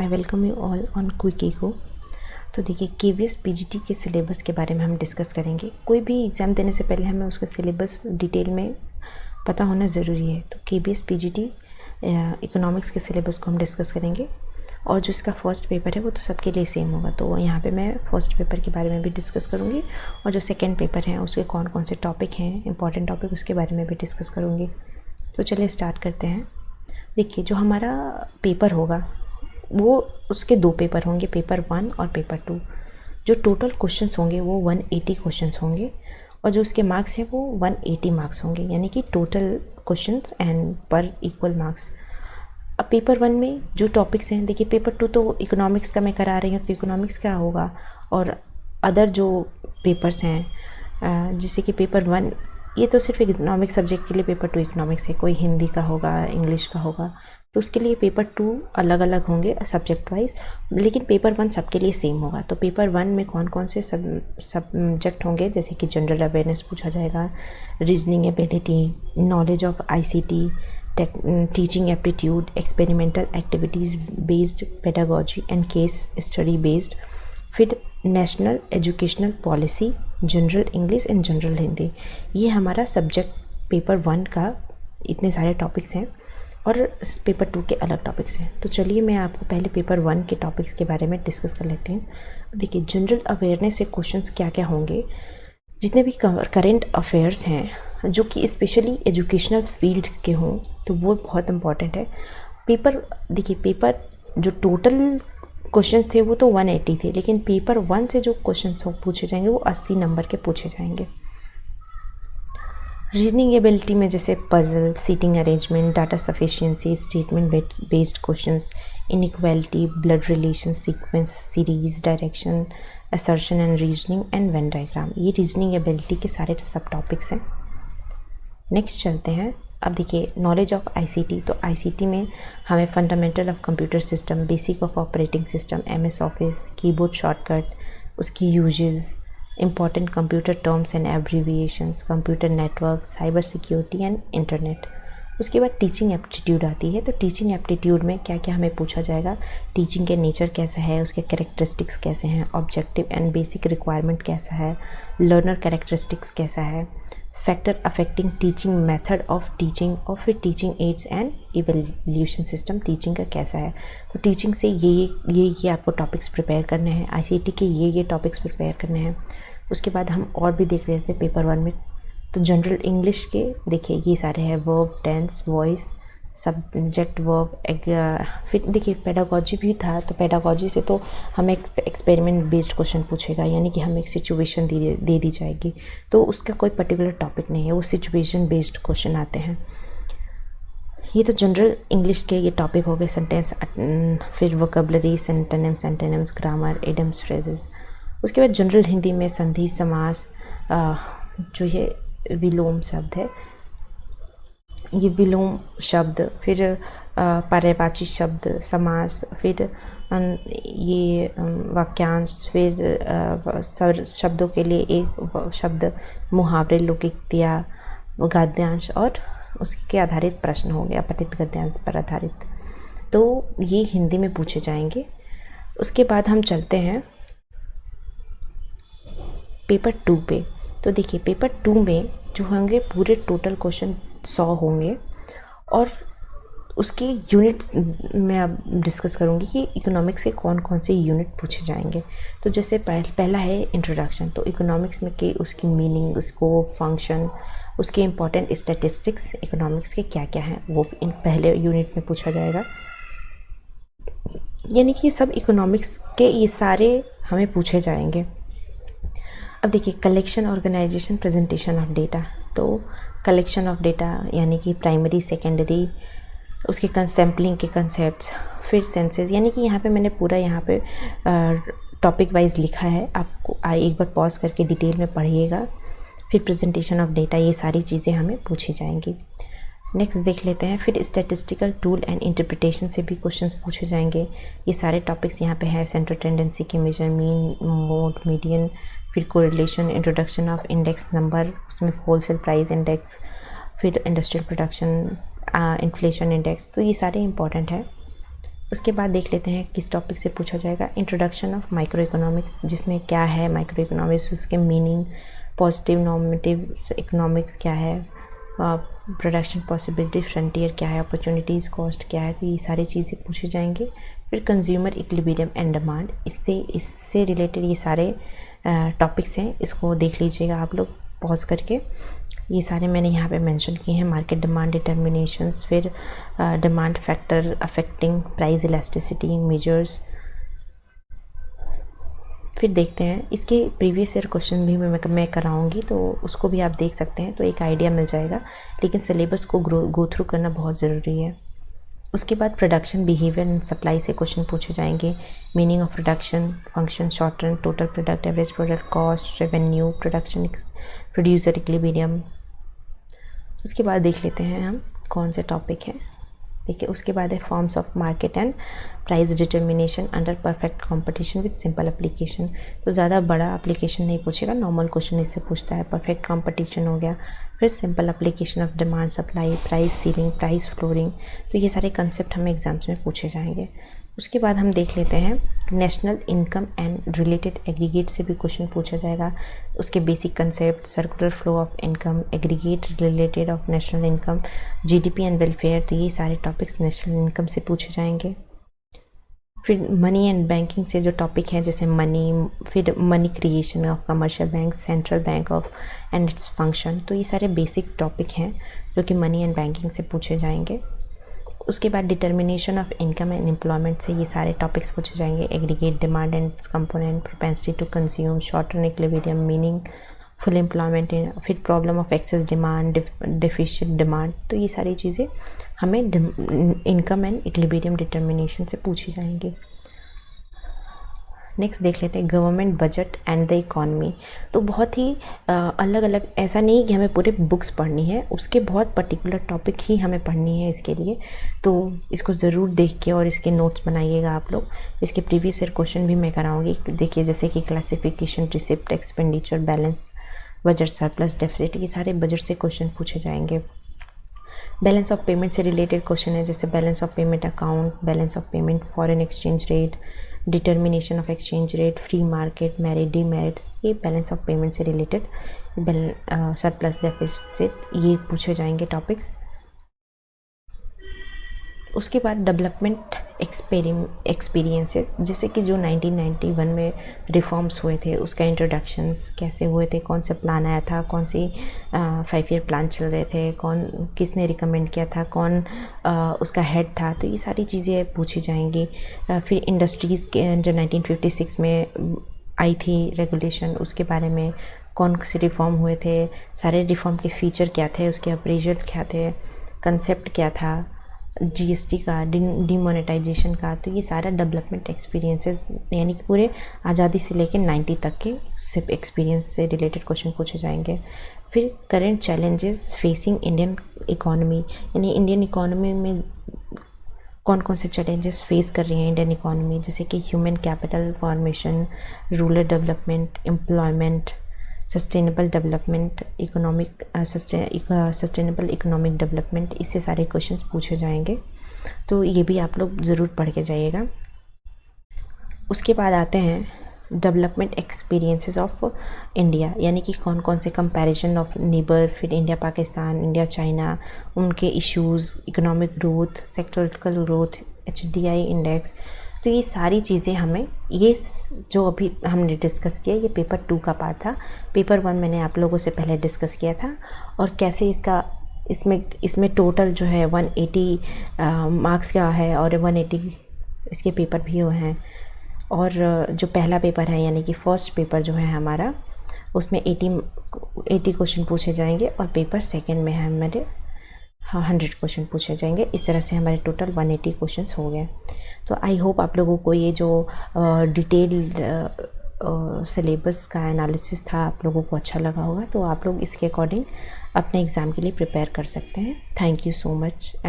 I welcome you all on quick echo. तो देखिए KVS PGT के सिलेबस के बारे में हम डिस्कस करेंगे। कोई भी एग्ज़ाम देने से पहले हमें उसका सिलेबस डिटेल में पता होना ज़रूरी है। तो केवीएस पीजीटी इकोनॉमिक्स के सिलेबस को हम डिस्कस करेंगे और जो इसका फर्स्ट पेपर है वो तो सबके लिए सेम होगा। तो यहाँ पे मैं फर्स्ट पेपर के बारे में भी डिस्कस करूँगी और जो सेकेंड पेपर है उसके कौन कौन से टॉपिक हैं इंपॉर्टेंट टॉपिक उसके बारे में भी डिस्कस करूँगी। तो चलिए स्टार्ट करते हैं। देखिए जो हमारा पेपर होगा वो उसके दो पेपर होंगे, पेपर 1 और पेपर 2। जो टोटल क्वेश्चंस होंगे वो 180 क्वेश्चंस होंगे और जो उसके मार्क्स हैं वो 180 मार्क्स होंगे, यानी कि टोटल क्वेश्चंस एंड पर इक्वल मार्क्स। अब पेपर 1 में जो टॉपिक्स हैं, देखिए पेपर 2 तो इकोनॉमिक्स का मैं करा रही हूँ तो इकोनॉमिक्स का होगा और अदर जो पेपर्स हैं जैसे कि पेपर 1 ये तो सिर्फ इकोनॉमिक्स सब्जेक्ट के लिए, पेपर 2 इकोनॉमिक्स है, कोई हिंदी का होगा, इंग्लिश का होगा, तो उसके लिए पेपर 2 अलग अलग होंगे सब्जेक्ट वाइज, लेकिन पेपर 1 सबके लिए सेम होगा। तो पेपर 1 में कौन कौन से सब्जेक्ट होंगे, जैसे कि जनरल अवेयरनेस पूछा जाएगा, reasoning ability, knowledge of ICT, teaching aptitude, experimental activities based pedagogy and case study based, फिर national educational policy, general English and general Hindi. ये हमारा सब्जेक्ट पेपर 1 का इतने सारे टॉपिक्स हैं और पेपर 2 के अलग टॉपिक्स हैं। तो चलिए मैं आपको पहले पेपर 1 के टॉपिक्स के बारे में डिस्कस कर लेती हूँ। देखिए जनरल अवेयरनेस से क्वेश्चंस क्या क्या होंगे, जितने भी करेंट अफेयर्स हैं जो कि स्पेशली एजुकेशनल फील्ड के हों तो वो बहुत इंपॉर्टेंट है। देखिए पेपर जो टोटल क्वेश्चंस थे वो तो 180 थे, लेकिन पेपर 1 से जो क्वेश्चंस पूछे जाएंगे वो 80 नंबर के पूछे जाएंगे। रीजनिंग एबिलिटी में जैसे puzzle, seating arrangement, data sufficiency, statement based questions, inequality, blood relation, sequence, series, direction, assertion and reasoning and Venn diagram, ये रीजनिंग एबिलिटी के सारे सब टॉपिक्स हैं। नेक्स्ट चलते हैं। अब देखिए नॉलेज ऑफ आईसीटी, तो आईसीटी में हमें fundamental of computer system, basic of operating system, MS office, keyboard shortcut, उसकी uses, important computer terms and abbreviations, computer network, cyber security and internet. उसके बाद टीचिंग एप्टीट्यूड आती है। तो टीचिंग एप्टीट्यूड में क्या क्या हमें पूछा जाएगा, टीचिंग के नेचर कैसा है, उसके कैरेक्टरिस्टिक्स कैसे हैं, ऑब्जेक्टिव एंड बेसिक रिक्वायरमेंट कैसा है, लर्नर कैरेक्टरिस्टिक्स कैसा है, factor affecting teaching method of teaching और फिर teaching ads and evaluation system teaching का कैसा है। तो टीचिंग से ये आपको टॉपिक्स प्रिपेयर करने हैं, आईसीटी के ये टॉपिक्स प्रिपेयर करने हैं। उसके बाद हम और भी देख रहे थे पेपर 1 में। तो जनरल इंग्लिश के देखिए ये सारे हैं, verb, tense, voice, subject, verb, फिर देखिए पेडागोजी भी था। तो पेडागोजी से तो हमें एक्सपेरिमेंट बेस्ड क्वेश्चन पूछेगा, यानी कि हमें एक सिचुएशन दे दी जाएगी, तो उसका कोई पर्टिकुलर टॉपिक नहीं है, वो सिचुएशन बेस्ड क्वेश्चन आते हैं। ये तो जनरल इंग्लिश के ये टॉपिक हो गए। सेंटेंस, फिर वोकेबलरी, सेंटेनिम्स, ग्रामर, इडियम्स, फ्रेजेस। उसके बाद जनरल हिंदी में संधि, समास, जो ये विलोम शब्द है, ये विलोम शब्द, फिर पर्यायवाची शब्द, समास, फिर ये वाक्यांश, फिर शब्दों के लिए एक शब्द, मुहावरे, लोकोक्तियाँ, गद्यांश और उसके आधारित प्रश्न हो गया, पठित गद्यांश पर आधारित। तो ये हिंदी में पूछे जाएंगे। उसके बाद हम चलते हैं पेपर 2 पे। तो देखिए पेपर 2 में जो होंगे पूरे टोटल क्वेश्चन 100 होंगे और उसके यूनिट्स में अब डिस्कस करूँगी कि इकोनॉमिक्स के कौन कौन से यूनिट पूछे जाएंगे। तो जैसे पहला है इंट्रोडक्शन। तो इकोनॉमिक्स में के उसकी मीनिंग, उसको फंक्शन, उसके इम्पॉर्टेंट स्टैटिस्टिक्स इकोनॉमिक्स के क्या क्या हैं वो इन पहले यूनिट में पूछा जाएगा। यानी कि सब इकोनॉमिक्स के ये सारे हमें पूछे जाएंगे। अब देखिए collection, organisation, presentation of data. तो कलेक्शन ऑफ डेटा यानी कि प्राइमरी, सेकेंडरी, उसके सैम्पलिंग के कंसेप्ट्स, फिर सेंसेस, यानी कि यहाँ पे मैंने पूरा यहाँ पे टॉपिक वाइज लिखा है, आपको एक बार पॉज करके डिटेल में पढ़िएगा। फिर प्रेजेंटेशन ऑफ डेटा, ये सारी चीज़ें हमें पूछी जाएंगी। नेक्स्ट देख लेते हैं। फिर स्टैटिस्टिकल टूल एंड इंटरप्रिटेशन से भी क्वेश्चंस पूछे जाएंगे। ये सारे टॉपिक्स यहाँ पे हैं। सेंट्रल टेंडेंसी के मेजर, मीन, मोड, मीडियन, फिर correlation, introduction of index number, उसमें होलसेल प्राइस इंडेक्स, फिर इंडस्ट्रियल प्रोडक्शन, इन्फ्लेशन इंडेक्स। तो ये सारे इंपॉर्टेंट है। उसके बाद देख लेते हैं किस टॉपिक से पूछा जाएगा। इंट्रोडक्शन ऑफ माइक्रो इकोनॉमिक्स, जिसमें क्या है माइक्रो इकोनॉमिक्स, उसके मीनिंग, पॉजिटिव नॉर्मेटिव इकोनॉमिक्स क्या है, प्रोडक्शन पॉसिबिलिटी फ्रंटियर क्या है, अपॉर्चुनिटीज़ कॉस्ट क्या है, तो ये सारी चीज़ें पूछे जाएंगे। फिर कंज्यूमर इक्विलिब्रियम एंड डिमांड, इससे रिलेटेड ये सारे टॉपिक्स हैं, इसको देख लीजिएगा आप लोग पॉज करके। ये सारे मैंने यहाँ पे मेंशन किए हैं। मार्केट डिमांड डिटर्मिनेशंस, फिर demand factor affecting price elasticity measures. फिर देखते हैं इसके प्रीवियस ईयर क्वेश्चन भी मैं कराऊंगी, तो उसको भी आप देख सकते हैं, तो एक आइडिया मिल जाएगा। लेकिन सिलेबस को गो थ्रू करना बहुत ज़रूरी है। उसके बाद प्रोडक्शन बिहेवियर एंड सप्लाई से क्वेश्चन पूछे जाएंगे। Meaning of production, function, short term, total product, average product, cost, revenue, production, producer equilibrium. उसके बाद देख लेते हैं हम कौन से टॉपिक हैं। देखिए, उसके बाद है forms of market and price determination under perfect competition with simple application. तो ज़्यादा बड़ा एप्लीकेशन नहीं पूछेगा, नॉर्मल क्वेश्चन इससे पूछता है। परफेक्ट कंपटीशन हो गया, फिर simple application of demand supply, price ceiling, price flooring. तो ये सारे कंसेप्ट हमें एग्जाम्स में पूछे जाएंगे। उसके बाद हम देख लेते हैं national income and related aggregate से भी क्वेश्चन पूछा जाएगा। उसके basic concept, circular flow of income, aggregate related of national income, GDP and welfare. तो ये सारे टॉपिक्स नेशनल इनकम से पूछे जाएंगे। फिर मनी एंड बैंकिंग से जो टॉपिक हैं, जैसे मनी, फिर money creation of commercial bank, central bank of and its function. तो ये सारे बेसिक टॉपिक हैं जो कि मनी एंड बैंकिंग से पूछे जाएंगे। उसके बाद determination of income and employment से ये सारे टॉपिक्स पूछे जाएंगे। Aggregate demand and its component, propensity to consume, short term equilibrium, meaning full employment, फिर problem of excess demand, deficient demand. तो ये सारी चीज़ें हमें इनकम एंड इक्विलिब्रियम डिटर्मिनेशन से पूछी जाएंगी। नेक्स्ट देख लेते हैं government budget and the economy. तो बहुत ही अलग अलग, ऐसा नहीं कि हमें पूरे बुक्स पढ़नी है, उसके बहुत पर्टिकुलर टॉपिक ही हमें पढ़नी है इसके लिए। तो इसको ज़रूर देख के और इसके नोट्स बनाइएगा आप लोग। इसके प्रीवियस ईयर क्वेश्चन भी मैं कराऊंगी। देखिए, जैसे कि classification, receipt, expenditure, balance, budget, surplus, deficit, ये सारे बजट से क्वेश्चन पूछे जाएंगे। बैलेंस ऑफ पेमेंट से रिलेटेड क्वेश्चन है, जैसे balance of payment account, balance of payment, foreign exchange rate, determination of exchange rate, free market, merit, demerits. ये balance of payment से रिलेटेड, सरप्लस, डेफिसिट, ये पूछे जाएंगे टॉपिक्स। उसके बाद डेवलपमेंट एक्सपीरियंसेस, जैसे कि जो 1991 में रिफॉर्म्स हुए थे, उसका इंट्रोडक्शंस कैसे हुए थे, कौन सा प्लान आया था, कौन सी 5 ईयर प्लान चल रहे थे, किसने रिकमेंड किया था, कौन उसका हेड था। तो ये सारी चीज़ें पूछी जाएंगी। फिर इंडस्ट्रीज़ के जो 1956 में आई थी रेगुलेशन, उसके बारे में कौन से रिफॉर्म हुए थे, सारे रिफॉर्म के फीचर क्या थे, उसके अप्रेजल क्या थे, कंसेप्ट क्या था, जीएसटी का, डिमोनेटाइजेशन का। तो ये सारा डेवलपमेंट एक्सपीरियंसेस, यानी कि पूरे आज़ादी से लेकर 90 तक के सिर्फ एक्सपीरियंस से रिलेटेड क्वेश्चन पूछे जाएंगे। फिर current challenges facing Indian economy, यानी इंडियन इकोनॉमी में कौन कौन से चैलेंजेस फेस कर रही हैं इंडियन इकोनॉमी, जैसे कि human capital formation, rural development, employment, sustainable development, sustainable economic development. इससे सारे क्वेश्चंस पूछे जाएंगे, तो ये भी आप लोग ज़रूर पढ़ के जाइएगा। उसके बाद आते हैं डेवलपमेंट एक्सपीरियंसेस ऑफ इंडिया, यानी कि कौन कौन से कंपैरिजन ऑफ नेबर, फिर इंडिया पाकिस्तान, इंडिया चाइना, उनके issues, economic growth, sectoral growth, HDI index. तो ये सारी चीज़ें हमें, ये जो अभी हमने डिस्कस किया, ये पेपर 2 का पार्ट था। पेपर 1 मैंने आप लोगों से पहले डिस्कस किया था, और कैसे इसमें टोटल जो है 180 मार्क्स का है, और 180 इसके पेपर भी हुए हैं। और जो पहला पेपर है, यानी कि फर्स्ट पेपर जो है हमारा, उसमें 80 क्वेश्चन पूछे जाएंगे, और पेपर सेकेंड में है हमारे 100 क्वेश्चन पूछे जाएंगे। इस तरह से हमारे टोटल 180 क्वेश्चंस हो गए। तो आई होप आप लोगों को ये जो डिटेल्ड सिलेबस का एनालिसिस था, आप लोगों को अच्छा लगा होगा। तो आप लोग इसके अकॉर्डिंग अपने एग्ज़ाम के लिए प्रिपेयर कर सकते हैं। Thank you so much.